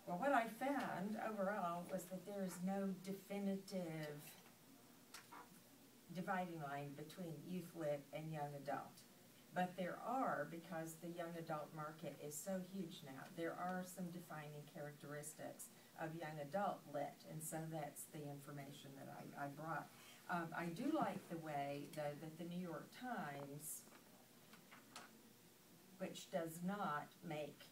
Well, what I found overall was that there is no definitive dividing line between youth lit and young adult. But there are, because the young adult market is so huge now, there are some defining characteristics of young adult lit, and so that's the information that I brought. I do like the way that the New York Times, which does not make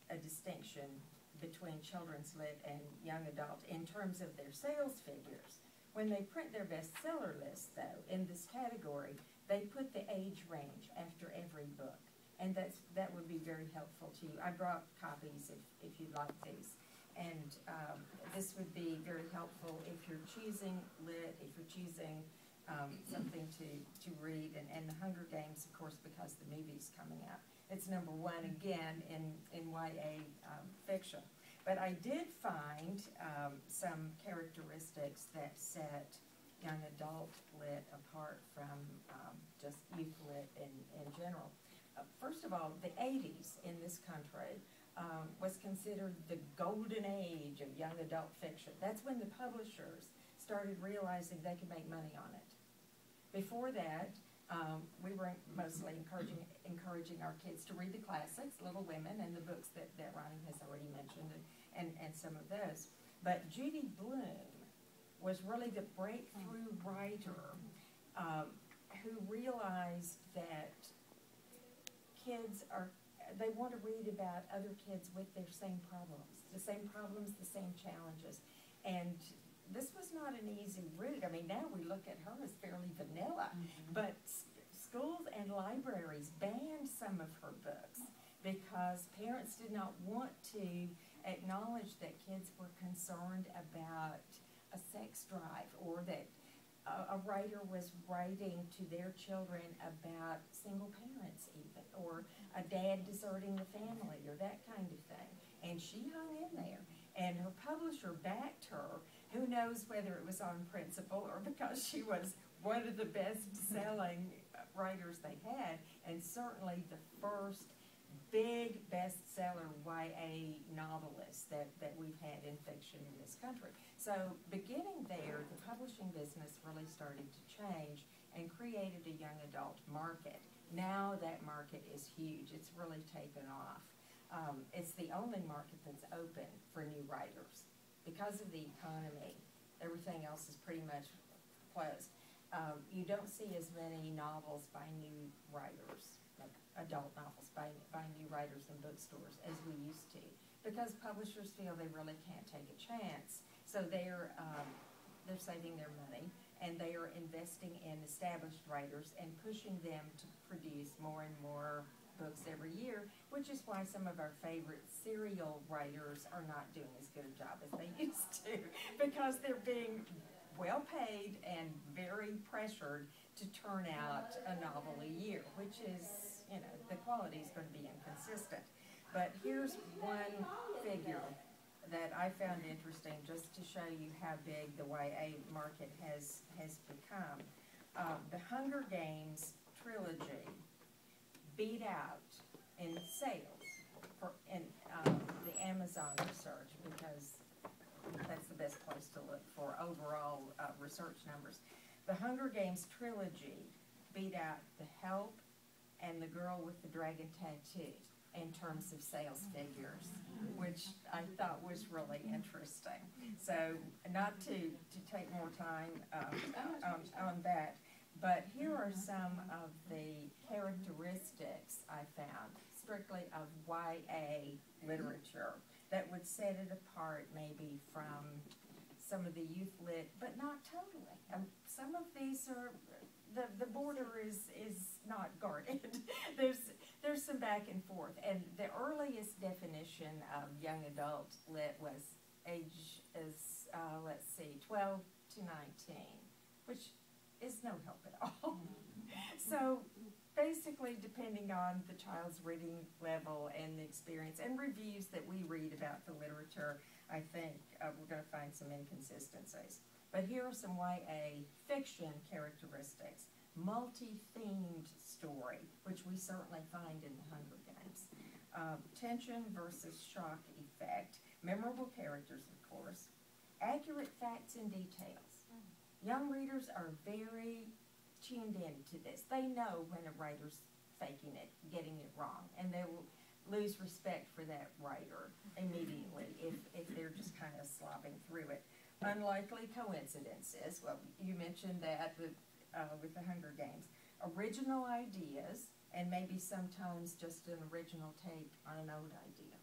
a distinction between children's lit and young adult in terms of their sales figures. When they print their bestseller list, though, in this category, they put the age range after every book, and that would be very helpful to you. I brought copies if you'd like these, and this would be very helpful if you're choosing lit, if you're choosing something to read, and The Hunger Games, of course, because the movie's coming out. It's #1 again in YA fiction. But I did find some characteristics that set young adult lit apart from just youth lit in general. First of all, the 80s in this country was considered the golden age of young adult fiction. That's when the publishers started realizing they could make money on it. Before that, we were mostly encouraging our kids to read the classics, Little Women, and the books that Ronni has already mentioned, and some of those. But Judy Blume was really the breakthrough writer who realized that kids they want to read about other kids with their same problems, the same challenges. And this was not an easy route. I mean, now we look at her as fairly vanilla, but schools and libraries banned some of her books because parents did not want to acknowledge that kids were concerned about a sex drive, or that a writer was writing to their children about single parents even, or a dad deserting the family, or that kind of thing. And she hung in there, and her publisher backed her. Who knows whether it was on principle or because she was one of the best-selling writers they had, and certainly the first big bestseller YA novelist that we've had in fiction in this country. So beginning there, the publishing business really started to change and created a young adult market. Now that market is huge. It's really taken off. It's the only market that's open for new writers. Because of the economy, everything else is pretty much closed. You don't see as many novels by new writers, like adult novels by new writers in bookstores as we used to, because publishers feel they really can't take a chance. So they're saving their money, and they are investing in established writers and pushing them to produce more and more books every year, which is why some of our favorite serial writers are not doing as good a job as they used to, because they're being well paid and very pressured to turn out a novel a year, which is, you know, the quality is going to be inconsistent. But here's one figure that I found interesting, just to show you how big the YA market has become. The Hunger Games trilogy beat out in sales in the Amazon research, because that's the best place to look for overall research numbers. The Hunger Games trilogy beat out The Help and The Girl with the Dragon Tattoo in terms of sales figures, which I thought was really interesting. So not to take more time on that, but here are some of the characteristics I found, strictly of YA literature, that would set it apart maybe from some of the youth lit, but not totally. Some of these are, the border is not guarded. There's some back and forth. And the earliest definition of young adult lit was age is, let's see, 12 to 19, which is no help at all. So basically, depending on the child's reading level and the experience and reviews that we read about the literature, I think we're going to find some inconsistencies. But here are some YA fiction characteristics. Multi-themed story, which we certainly find in The Hunger Games. Tension versus shock effect. memorable characters, of course, accurate facts and details. Young readers are very tuned into this. They know when a writer's faking it, getting it wrong, and they will lose respect for that writer immediately if they're just kind of slobbing through it. Unlikely coincidences. Well, you mentioned that with the Hunger Games. Original ideas, and maybe sometimes just an original take on an old idea,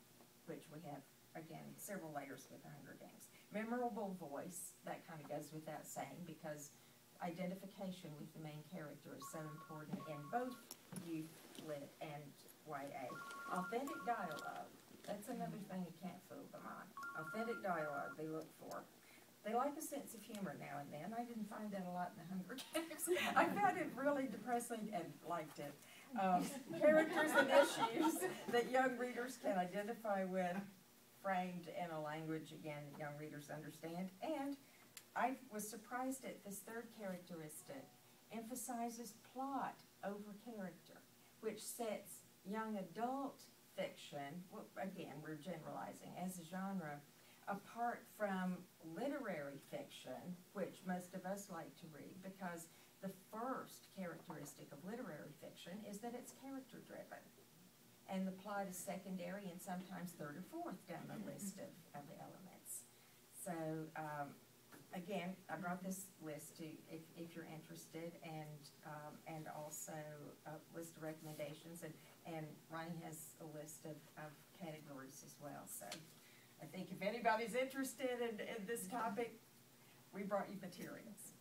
which we have, again, several layers with the Hunger Games. Memorable voice, that kind of goes without saying, because identification with the main character is so important in both youth lit and YA. Authentic dialogue, that's another thing you can't fool them on. Authentic dialogue they look for. They like a sense of humor now and then. I didn't find that a lot in the Hunger Games. I found it really depressing and liked it. Characters and issues that young readers can identify with, framed in a language, again, young readers understand. And I was surprised at this third characteristic, emphasizes plot over character, which sets young adult fiction, well, again, we're generalizing, as a genre, apart from literary fiction, which most of us like to read, because the first characteristic of literary fiction is that it's character-driven. And the plot is secondary and sometimes third or fourth down the list of elements. So, again, I brought this list to, if you're interested, and also a list of recommendations, and Ronnie has a list of categories as well. So I think if anybody's interested in this topic, we brought you materials.